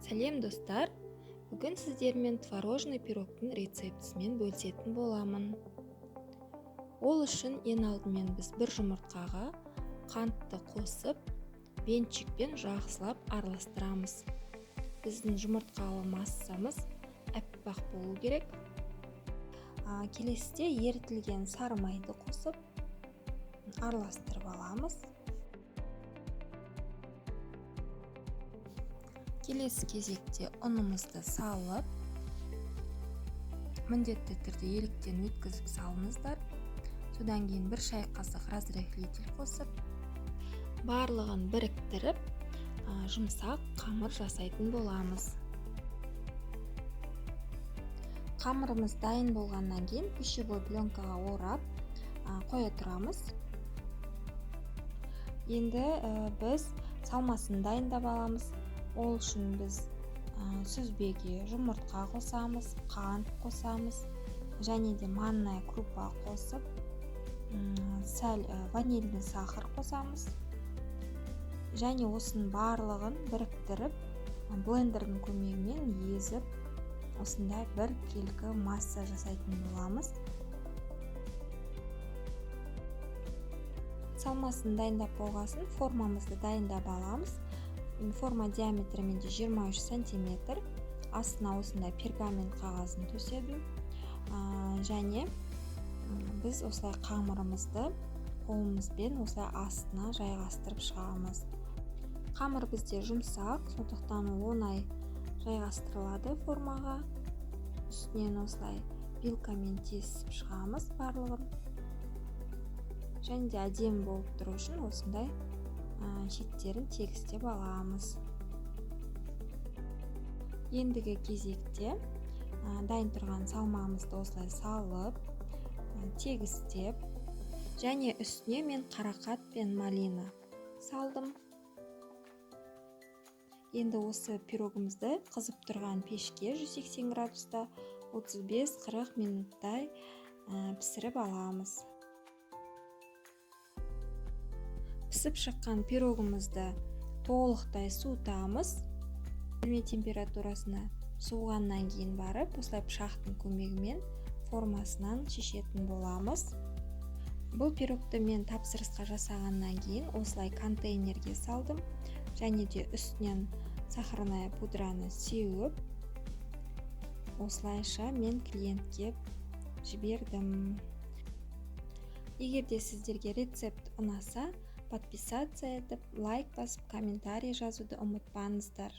Сәлем достар, бүгін сіздермен творожный пирогтың рецептісімен бөлісетін боламын. Ол үшін ең алдымен біз бір жұмыртқаға қантты қосып, венчикпен жақсылап араластырамыз. Біздің жұмыртқалы массамыз әппақ болу керек. Келесіде ерітілген сары майды қосып, араластырып аламыз. Келесі кезекте ұнымызды салып, міндетті түрде еліктен өткізіп салыңыздар. Содан кейін бір шай қасық разрыхлитель қосып, барлығын біріктіріп, жұмсақ қамыр жасайтын боламыз. Қамырымыз дайын болғаннан кейін пищевой пленкаға орап қоя тұрамыз. Енді біз салмасын дайындап аламыз. Ол үшін біз сүзбеге жұмыртқа қосамыз, қант қосамыз, және де манная крупа қосып, сәл ванильный сахар қосамыз. Және осының барлығын біріктіріп, блендердің көмегімен езіп, осындай бір келкі масса жасайтын боламыз. Салмасын дайындап болғасын, формамызды дайындап аламыз. Форма диаметрі менде 23 см. Астына осындай пергамент қағазын төседім. Және біз осылай қамырымызды қолымызбен осылай астына жайғастырып шығамыз. Қамыр бізде жұмсақ, сондықтан оңай жайғастырылады формаға. Үстінен осылай вилкамен тесіп шығамыз барлығын. Және де әдемі болып тұру үшін осындай шеттерін тегістеп аламыз. Ендігі кезекте дайын тұрған салмамызды осылай салып, тегістеп, және үстіне мен қарақат пен малина салдым. Енді осы пирогымызды қызып тұрған пешке 180 градуста 35-40 минуттай пісіріп аламыз. Пісіп шыққан пирогымызды толықтай суытамыз. Бөлме температурасына суығаннан кейін барып, осылай пышақтың көмегімен формасынан шешетін боламыз. Бұл пирогты мен тапсырысқа жасағаннан кейін осылай контейнерге салдым. Және де үстінен сахарная пудраны сеуіп, осылайша мен клиентке жібердім. Егер де сіздерге рецепт ұнаса, подписаться етіп, лайк басып, комментарий жазуды ұмытпаңыздар.